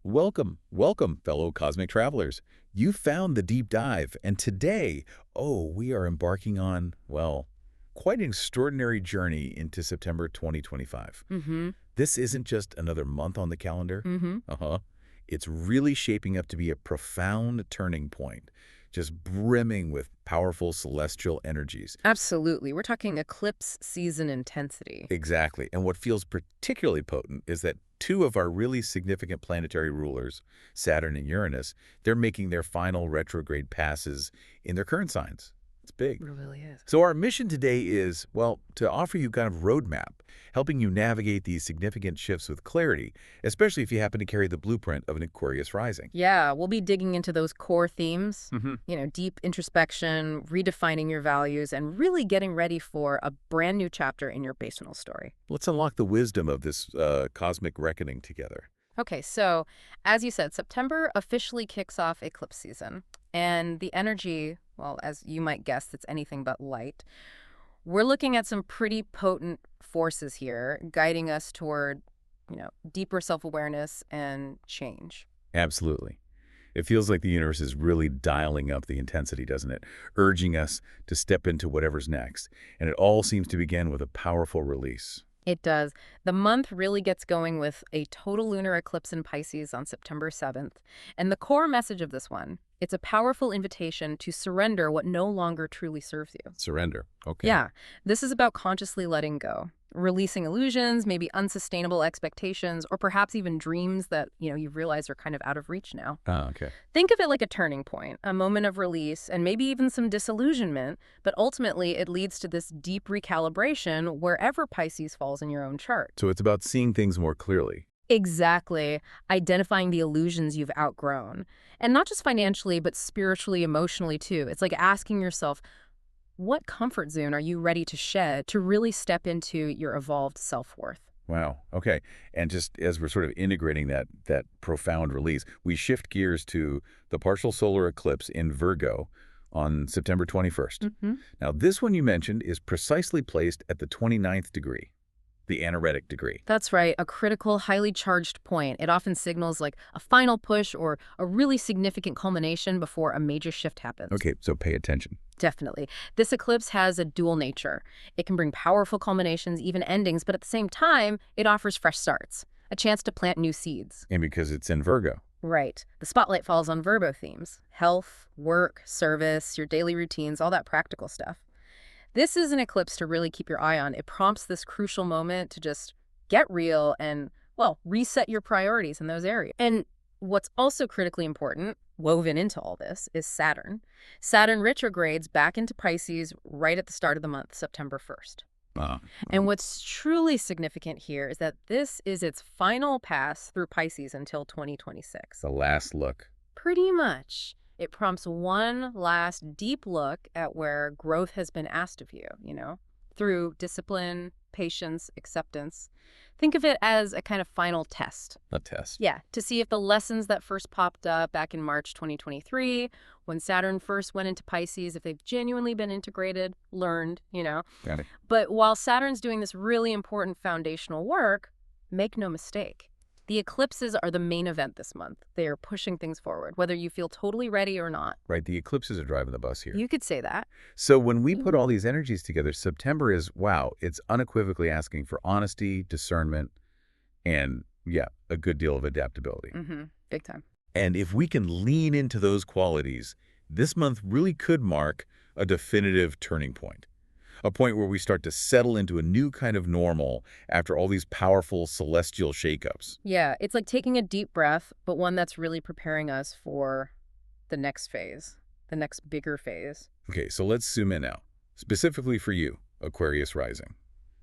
Welcome, fellow cosmic travelers. You found the deep dive, and today, we are embarking on, well, quite an extraordinary journey into September 2025. Mm-hmm. This isn't just another month on the calendar. Mm-hmm. Uh-huh. It's really shaping up to be a profound turning point, just brimming with powerful celestial energies. Absolutely. We're talking eclipse season intensity. Exactly. And what feels particularly potent is that two of our really significant planetary rulers, Saturn and Uranus, they're making their final retrograde passes in their current signs. It's big. It really is. So our mission today is, well, to offer you kind of roadmap, helping you navigate these significant shifts with clarity, especially if you happen to carry the blueprint of an Aquarius rising. Yeah, we'll be digging into those core themes, Mm-hmm. deep introspection, redefining your values, and really getting ready for a brand new chapter in your personal story. Let's unlock the wisdom of this cosmic reckoning together. Okay, so as you said, September officially kicks off eclipse season. And the energy, well, as you might guess, it's anything but light. We're looking at some pretty potent forces here guiding us toward, deeper self-awareness and change. Absolutely. It feels like the universe is really dialing up the intensity, doesn't it? Urging us to step into whatever's next. And it all seems to begin with a powerful release. It does. The month really gets going with a total lunar eclipse in Pisces on September 7th. And the core message of this one, it's a powerful invitation to surrender what no longer truly serves you. Surrender. Okay. Yeah, this is about consciously letting go, releasing illusions, maybe unsustainable expectations, or perhaps even dreams that, you've realized are kind of out of reach now. Ah, okay. Think of it like a turning point, a moment of release, and maybe even some disillusionment, but ultimately it leads to this deep recalibration wherever Pisces falls in your own chart. So it's about seeing things more clearly. Exactly. Identifying the illusions you've outgrown. And not just financially, but spiritually, emotionally too. It's like asking yourself, what comfort zone are you ready to shed to really step into your evolved self-worth? Wow. Okay. And just as we're sort of integrating that profound release, we shift gears to the partial solar eclipse in Virgo on September 21st. Mm-hmm. Now, this one you mentioned is precisely placed at the 29th degree, the anaretic degree. That's right, a critical, highly charged point. It often signals like a final push or a really significant culmination before a major shift happens. Okay, so pay attention. Definitely. This eclipse has a dual nature. It can bring powerful culminations, even endings, but at the same time, it offers fresh starts, a chance to plant new seeds. And because it's in Virgo. Right. The spotlight falls on Virgo themes: health, work, service, your daily routines, all that practical stuff. This is an eclipse to really keep your eye on. It prompts this crucial moment to just get real and, well, reset your priorities in those areas. And what's also critically important, woven into all this, is Saturn. Saturn retrogrades back into Pisces right at the start of the month, September 1st. And what's truly significant here is that this is its final pass through Pisces until 2026. The last look. Pretty much. It prompts one last deep look at where growth has been asked of you, through discipline, patience, acceptance. Think of it as a kind of final test. A test. Yeah, to see if the lessons that first popped up back in March 2023, when Saturn first went into Pisces, if they've genuinely been integrated, learned, Got it. But while Saturn's doing this really important foundational work, make no mistake, the eclipses are the main event this month. They are pushing things forward, whether you feel totally ready or not. Right, the eclipses are driving the bus here. You could say that. So when we put all these energies together, September is, wow, it's unequivocally asking for honesty, discernment, and, yeah, a good deal of adaptability. Mm-hmm. Big time. And if we can lean into those qualities, this month really could mark a definitive turning point. A point where we start to settle into a new kind of normal after all these powerful celestial shakeups. Yeah, it's like taking a deep breath, but one that's really preparing us for the next phase, the next bigger phase. Okay, so let's zoom in now, specifically for you, Aquarius rising.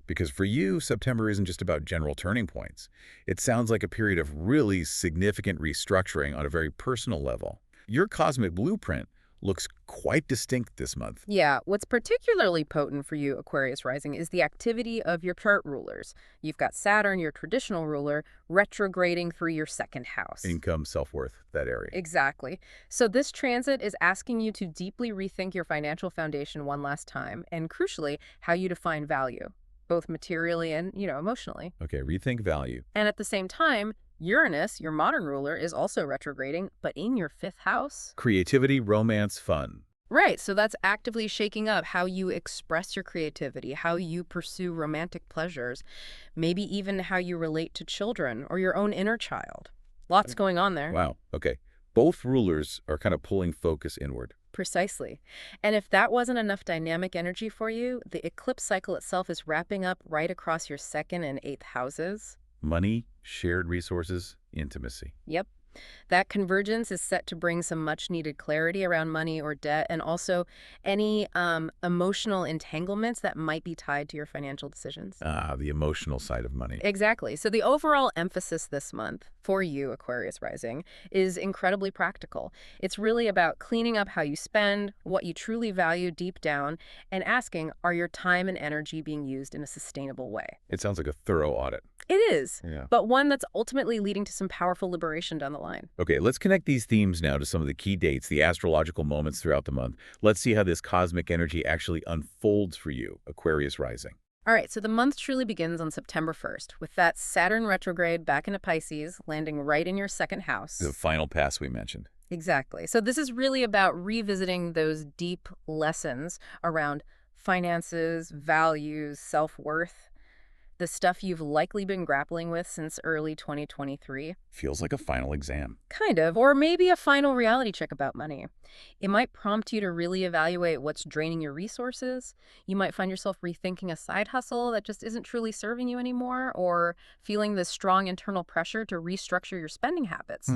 Because for you, September isn't just about general turning points. It sounds like a period of really significant restructuring on a very personal level. Your cosmic blueprint looks quite distinct this month. Yeah, what's particularly potent for you, Aquarius rising, is the activity of your chart rulers. You've got Saturn, your traditional ruler, retrograding through your second house. Income, self-worth, that area. Exactly. So this transit is asking you to deeply rethink your financial foundation one last time, and crucially, how you define value, both materially and, emotionally. Okay, rethink value. And at the same time, Uranus, your modern ruler, is also retrograding, but in your fifth house. Creativity, romance, fun. Right, so that's actively shaking up how you express your creativity, how you pursue romantic pleasures, maybe even how you relate to children or your own inner child. Lots going on there. Wow. Okay. Both rulers are kind of pulling focus inward. Precisely. And if that wasn't enough dynamic energy for you, the eclipse cycle itself is wrapping up right across your second and eighth houses. Money, shared resources, intimacy. Yep. That convergence is set to bring some much-needed clarity around money or debt, and also any emotional entanglements that might be tied to your financial decisions. Ah, the emotional side of money. Exactly. So the overall emphasis this month for you, Aquarius rising, is incredibly practical. It's really about cleaning up how you spend, what you truly value deep down, and asking, are your time and energy being used in a sustainable way? It sounds like a thorough audit. It is, Yeah. but one that's ultimately leading to some powerful liberation down the line. Okay, let's connect these themes now to some of the key dates, the astrological moments throughout the month. Let's see how this cosmic energy actually unfolds for you, Aquarius rising. All right, so the month truly begins on September 1st, with that Saturn retrograde back into Pisces, landing right in your second house. The final pass we mentioned. Exactly. So this is really about revisiting those deep lessons around finances, values, self-worth, the stuff you've likely been grappling with since early 2023. Feels like a final exam. Kind of, or maybe a final reality check about money. It might prompt you to really evaluate what's draining your resources. You might find yourself rethinking a side hustle that just isn't truly serving you anymore, or feeling this strong internal pressure to restructure your spending habits.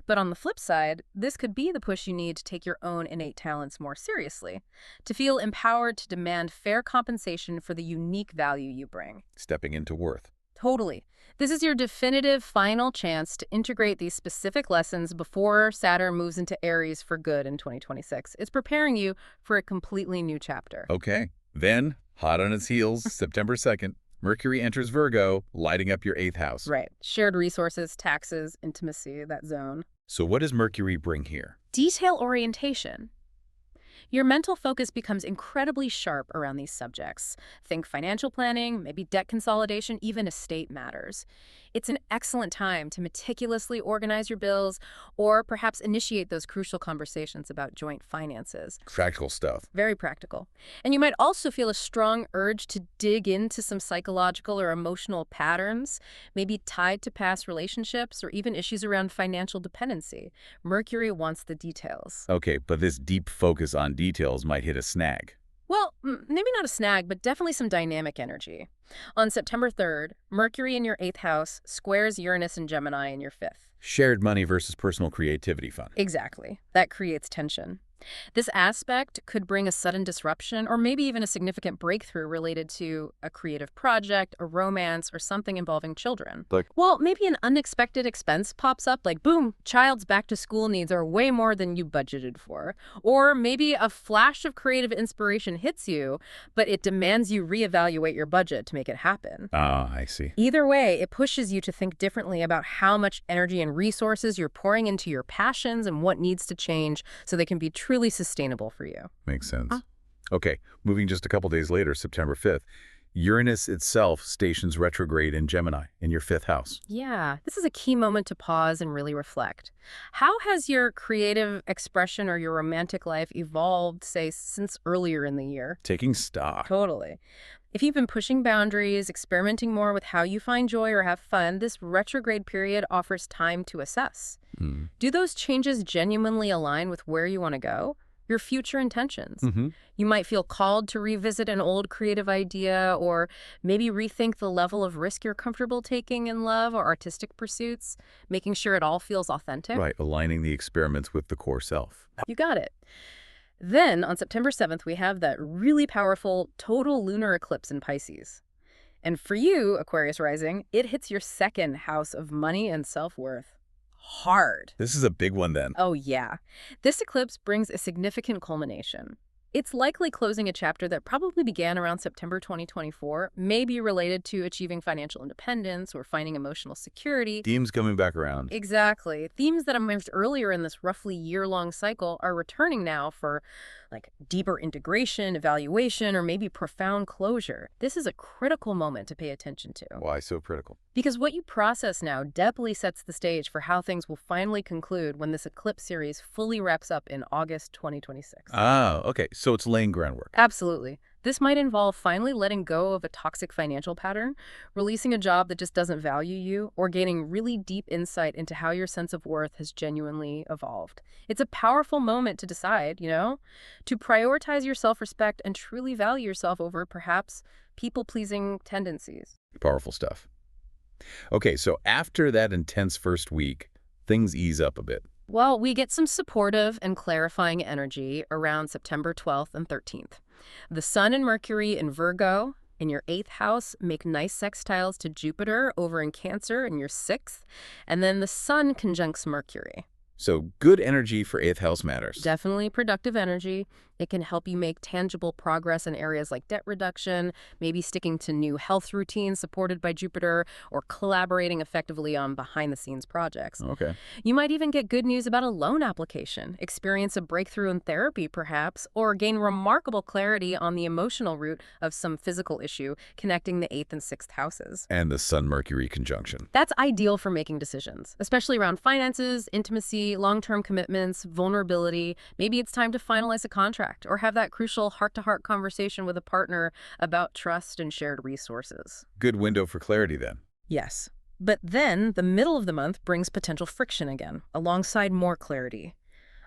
But on the flip side, this could be the push you need to take your own innate talents more seriously, to feel empowered to demand fair compensation for the unique value you bring. Stepping into worth. Totally. This is your definitive final chance to integrate these specific lessons before Saturn moves into Aries for good in 2026. It's preparing you for a completely new chapter. Okay. Then, hot on its heels, September 2nd, Mercury enters Virgo, lighting up your 8th house. Right. Shared resources, taxes, intimacy, that zone. So what does Mercury bring here? Detail orientation. Your mental focus becomes incredibly sharp around these subjects. Think financial planning, maybe debt consolidation, even estate matters. It's an excellent time to meticulously organize your bills or perhaps initiate those crucial conversations about joint finances. Practical stuff. Very practical. And you might also feel a strong urge to dig into some psychological or emotional patterns, maybe tied to past relationships or even issues around financial dependency. Mercury wants the details. Okay, but this deep focus on details might hit a snag. Well, maybe not a snag, but definitely some dynamic energy. On September 3rd, Mercury in your 8th house squares Uranus and Gemini in your 5th. Shared money versus personal creativity fun. Exactly. That creates tension. This aspect could bring a sudden disruption or maybe even a significant breakthrough related to a creative project, a romance, or something involving children. Well, maybe an unexpected expense pops up, like boom, child's back-to-school needs are way more than you budgeted for. Or maybe a flash of creative inspiration hits you, but it demands you reevaluate your budget to make it happen. Ah, I see. Either way, it pushes you to think differently about how much energy and resources you're pouring into your passions and what needs to change so they can be truly sustainable for you. Makes sense. Okay, moving just a couple days later, September 5th, Uranus itself stations retrograde in Gemini in your 5th house. Yeah, this is a key moment to pause and really reflect. How has your creative expression or your romantic life evolved, say, since earlier in the year? Taking stock. Totally. If you've been pushing boundaries, experimenting more with how you find joy or have fun, this retrograde period offers time to assess. Do those changes genuinely align with where you want to go? Your future intentions? You might feel called to revisit an old creative idea or maybe rethink the level of risk you're comfortable taking in love or artistic pursuits, making sure it all feels authentic. Right, aligning the experiments with the core self. You got it. Then, on September 7th, we have that really powerful total lunar eclipse in Pisces. And for you, Aquarius rising, it hits your second house of money and self-worth. Hard. This is a big one then. Oh, yeah. This eclipse brings a significant culmination. It's likely closing a chapter that probably began around September 2024, maybe related to achieving financial independence or finding emotional security. Themes coming back around. Exactly. Themes that emerged earlier in this roughly year-long cycle are returning now for deeper integration, evaluation, or maybe profound closure. This is a critical moment to pay attention to. Why so critical? Because what you process now definitely sets the stage for how things will finally conclude when this eclipse series fully wraps up in August 2026. Ah, okay. So it's laying groundwork. Absolutely. This might involve finally letting go of a toxic financial pattern, releasing a job that just doesn't value you, or gaining really deep insight into how your sense of worth has genuinely evolved. It's a powerful moment to decide, to prioritize your self-respect and truly value yourself over perhaps people-pleasing tendencies. Powerful stuff. Okay, so after that intense first week, things ease up a bit. Well, we get some supportive and clarifying energy around September 12th and 13th. The Sun and Mercury in Virgo in your 8th house make nice sextiles to Jupiter over in Cancer in your 6th, and then the Sun conjuncts Mercury. So good energy for 8th house matters. Definitely productive energy. It can help you make tangible progress in areas like debt reduction, maybe sticking to new health routines supported by Jupiter, or collaborating effectively on behind-the-scenes projects. Okay. You might even get good news about a loan application, experience a breakthrough in therapy perhaps, or gain remarkable clarity on the emotional root of some physical issue connecting the 8th and 6th houses. And the Sun-Mercury conjunction. That's ideal for making decisions, especially around finances, intimacy, long-term commitments, vulnerability. Maybe it's time to finalize a contract or have that crucial heart-to-heart conversation with a partner about trust and shared resources. Good window for clarity then. Yes. But then the middle of the month brings potential friction again, alongside more clarity.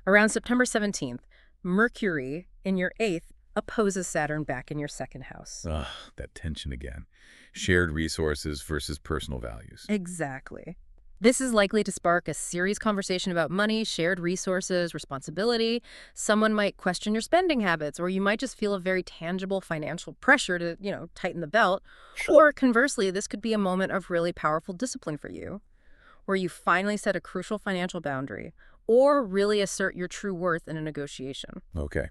Around September 17th, Mercury in your 8th opposes Saturn back in your 2nd house. Ugh, that tension again. Shared resources versus personal values. Exactly. This is likely to spark a serious conversation about money, shared resources, responsibility. Someone might question your spending habits, or you might just feel a very tangible financial pressure to, tighten the belt. Or conversely, this could be a moment of really powerful discipline for you, where you finally set a crucial financial boundary, or really assert your true worth in a negotiation. Okay.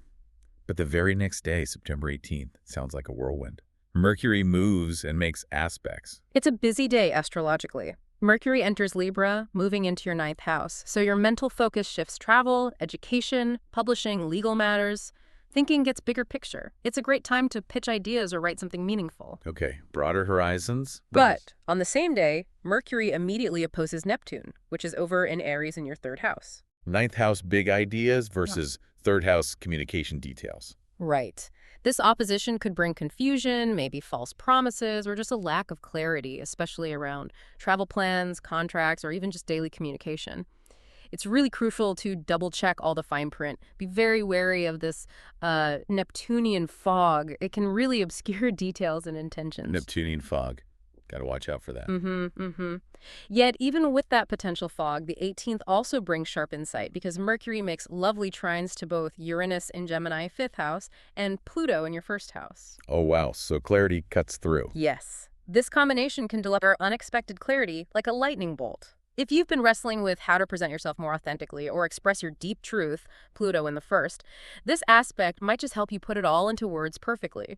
But the very next day, September 18th, sounds like a whirlwind. Mercury moves and makes aspects. It's a busy day astrologically. Mercury enters Libra, moving into your 9th house, so your mental focus shifts travel, education, publishing, legal matters. Thinking gets bigger picture. It's a great time to pitch ideas or write something meaningful. Okay, broader horizons. But on the same day, Mercury immediately opposes Neptune, which is over in Aries in your 3rd house. 9th house big ideas versus 3rd house communication details. Right. This opposition could bring confusion, maybe false promises, or just a lack of clarity, especially around travel plans, contracts, or even just daily communication. It's really crucial to double-check all the fine print. Be very wary of this Neptunian fog. It can really obscure details and intentions. Neptunian fog. Got to watch out for that. Yet, even with that potential fog, the 18th also brings sharp insight because Mercury makes lovely trines to both Uranus in Gemini 5th house and Pluto in your 1st house. Oh, wow. So clarity cuts through. Yes. This combination can deliver unexpected clarity like a lightning bolt. If you've been wrestling with how to present yourself more authentically or express your deep truth, Pluto in the 1st, this aspect might just help you put it all into words perfectly.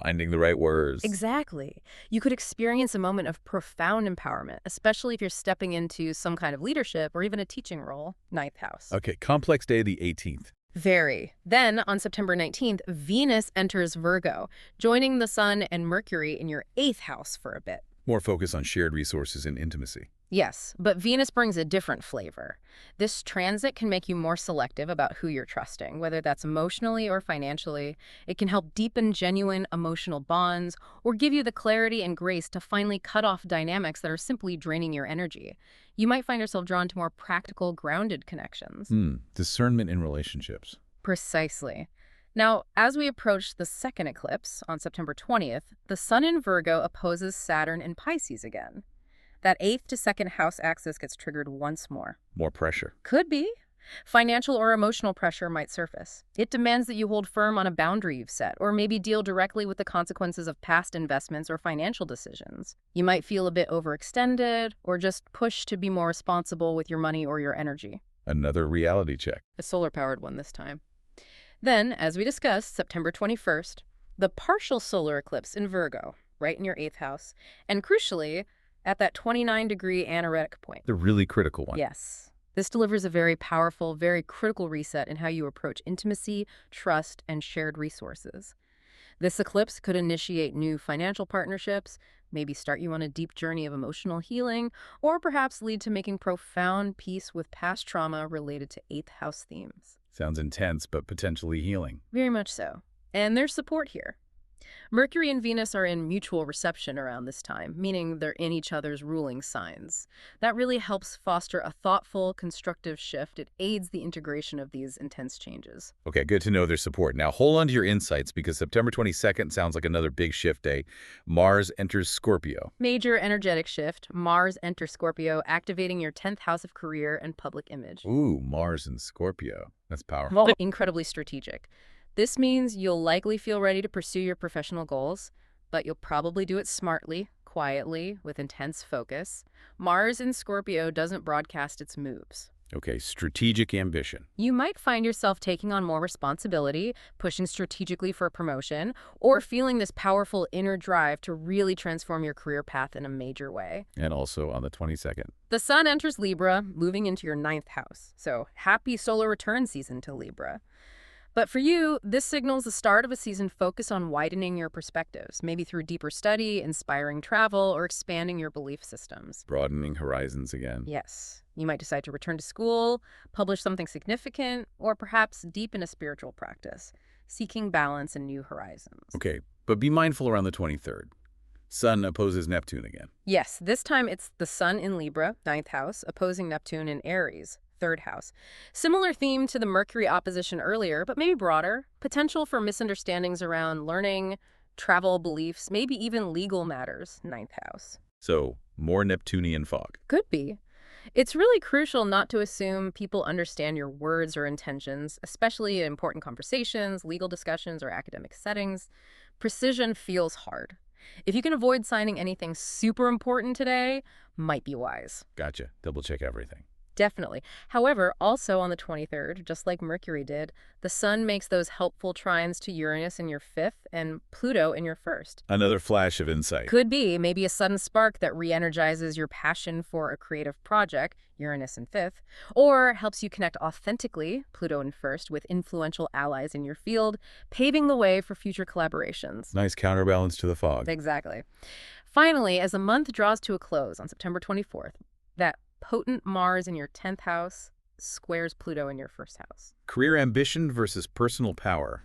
Finding the right words. Exactly. You could experience a moment of profound empowerment, especially if you're stepping into some kind of leadership or even a teaching role. 9th house. Okay, complex day, the 18th. Very. Then, on September 19th, Venus enters Virgo, joining the Sun and Mercury in your 8th house for a bit. More focus on shared resources and intimacy. Yes, but Venus brings a different flavor. This transit can make you more selective about who you're trusting, whether that's emotionally or financially. It can help deepen genuine emotional bonds or give you the clarity and grace to finally cut off dynamics that are simply draining your energy. You might find yourself drawn to more practical, grounded connections. Discernment in relationships. Precisely. Now, as we approach the 2nd eclipse on September 20th, the Sun in Virgo opposes Saturn in Pisces again. That 8th to 2nd house axis gets triggered once more. More pressure. Could be. Financial or emotional pressure might surface. It demands that you hold firm on a boundary you've set, or maybe deal directly with the consequences of past investments or financial decisions. You might feel a bit overextended, or just pushed to be more responsible with your money or your energy. Another reality check. A solar-powered one this time. Then, as we discussed, September 21st, the partial solar eclipse in Virgo, right in your 8th house, and crucially, at that 29-degree anaretic point. The really critical one. Yes. This delivers a very powerful, very critical reset in how you approach intimacy, trust, and shared resources. This eclipse could initiate new financial partnerships, maybe start you on a deep journey of emotional healing, or perhaps lead to making profound peace with past trauma related to 8th house themes. Sounds intense, but potentially healing. Very much so. And there's support here. Mercury and Venus are in mutual reception around this time, meaning they're in each other's ruling signs. That really helps foster a thoughtful, constructive shift. It aids the integration of these intense changes. Okay, good to know there's support. Now, hold on to your insights because September 22nd sounds like another big shift day. Mars enters Scorpio. Major energetic shift. Mars enters Scorpio, activating your 10th house of career and public image. Ooh, Mars in Scorpio. That's powerful. Well, incredibly strategic. This means you'll likely feel ready to pursue your professional goals, but you'll probably do it smartly, quietly, with intense focus. Mars in Scorpio doesn't broadcast its moves. Okay, strategic ambition. You might find yourself taking on more responsibility, pushing strategically for a promotion, or feeling this powerful inner drive to really transform your career path in a major way. And also on the 22nd. The Sun enters Libra, moving into your 9th house. So happy solar return season to Libra. But for you, this signals the start of a season focused on widening your perspectives, maybe through deeper study, inspiring travel, or expanding your belief systems. Broadening horizons again. Yes, you might decide to return to school, publish something significant, or perhaps deepen a spiritual practice, seeking balance and new horizons. Okay, but be mindful around the 23rd. Sun opposes Neptune again. Yes, this time it's the Sun in Libra, 9th house, opposing Neptune in Aries, 3rd house. Similar theme to the Mercury opposition earlier, but maybe broader. Potential for misunderstandings around learning, travel, beliefs, maybe even legal matters, 9th house. So, more Neptunian fog. Could be. It's really crucial not to assume people understand your words or intentions, especially in important conversations, legal discussions, or academic settings. Precision feels hard. If you can avoid signing anything super important today, might be wise. Gotcha. Double check everything. Definitely. However, also on the 23rd, just like Mercury did, the Sun makes those helpful trines to Uranus in your 5th and Pluto in your 1st. Another flash of insight. Could be maybe a sudden spark that re-energizes your passion for a creative project, Uranus in 5th, or helps you connect authentically, Pluto in 1st, with influential allies in your field, paving the way for future collaborations. Nice counterbalance to the fog. Exactly. Finally, as the month draws to a close on September 24th, that potent Mars in your 10th house squares Pluto in your 1st house. Career ambition versus personal power.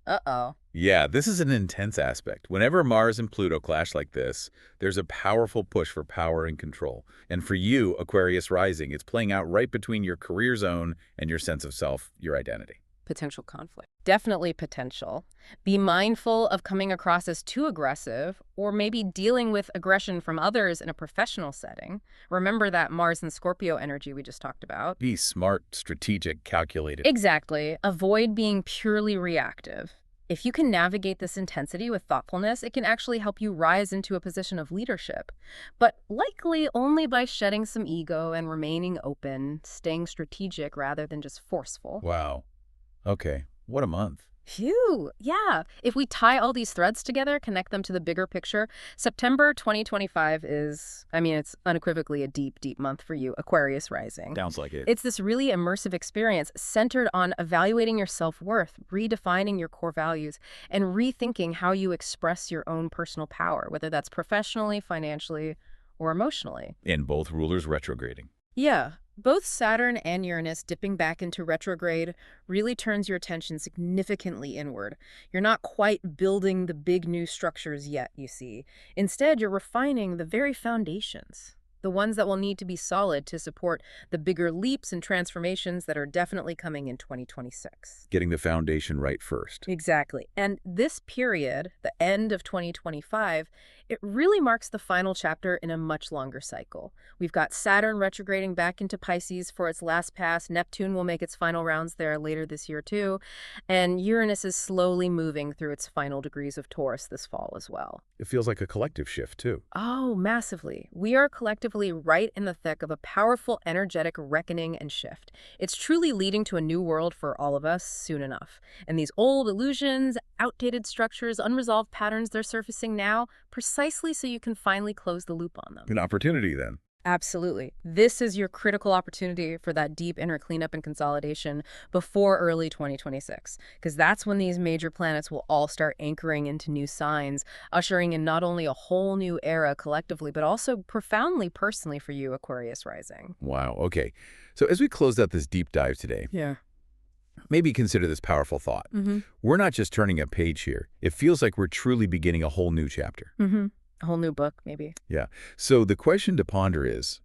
Uh-oh. Yeah, this is an intense aspect. Whenever Mars and Pluto clash like this, there's a powerful push for power and control. And for you, Aquarius rising, it's playing out right between your career zone and your sense of self, your identity. Potential conflict. Definitely potential. Be mindful of coming across as too aggressive or maybe dealing with aggression from others in a professional setting. Remember that Mars and Scorpio energy we just talked about. Be smart, strategic, calculated. Exactly. Avoid being purely reactive. If you can navigate this intensity with thoughtfulness, it can actually help you rise into a position of leadership. But likely only by shedding some ego and remaining open, staying strategic rather than just forceful. Wow. Okay, what a month. Phew, yeah. If we tie all these threads together, connect them to the bigger picture, September 2025 is, it's unequivocally a deep, deep month for you, Aquarius rising. Sounds like it. It's this really immersive experience centered on evaluating your self-worth, redefining your core values, and rethinking how you express your own personal power, whether that's professionally, financially, or emotionally. And both rulers retrograding. Yeah. Both Saturn and Uranus dipping back into retrograde really turns your attention significantly inward. You're not quite building the big new structures yet, you see. Instead, you're refining the very foundations, the ones that will need to be solid to support the bigger leaps and transformations that are definitely coming in 2026. Getting the foundation right first. Exactly. And this period, the end of 2025, it really marks the final chapter in a much longer cycle. We've got Saturn retrograding back into Pisces for its last pass. Neptune will make its final rounds there later this year too. And Uranus is slowly moving through its final degrees of Taurus this fall as well. It feels like a collective shift too. Oh, massively. We are collectively collectively right in the thick of a powerful, energetic reckoning and shift. It's truly leading to a new world for all of us soon enough. And these old illusions, outdated structures, unresolved patterns they're surfacing now, precisely so you can finally close the loop on them. An opportunity then. Absolutely. This is your critical opportunity for that deep inner cleanup and consolidation before early 2026, because that's when these major planets will all start anchoring into new signs, ushering in not only a whole new era collectively, but also profoundly personally for you, Aquarius rising. Wow, okay. So as we close out this deep dive today, Yeah. maybe consider this powerful thought. We're not just turning a page here. It feels like we're truly beginning a whole new chapter. A whole new book, maybe. Yeah. So the question to ponder is,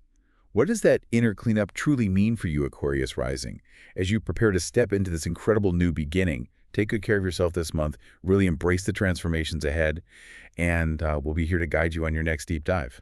what does that inner cleanup truly mean for you, Aquarius rising, as you prepare to step into this incredible new beginning? Take good care of yourself this month, really embrace the transformations ahead, and we'll be here to guide you on your next deep dive.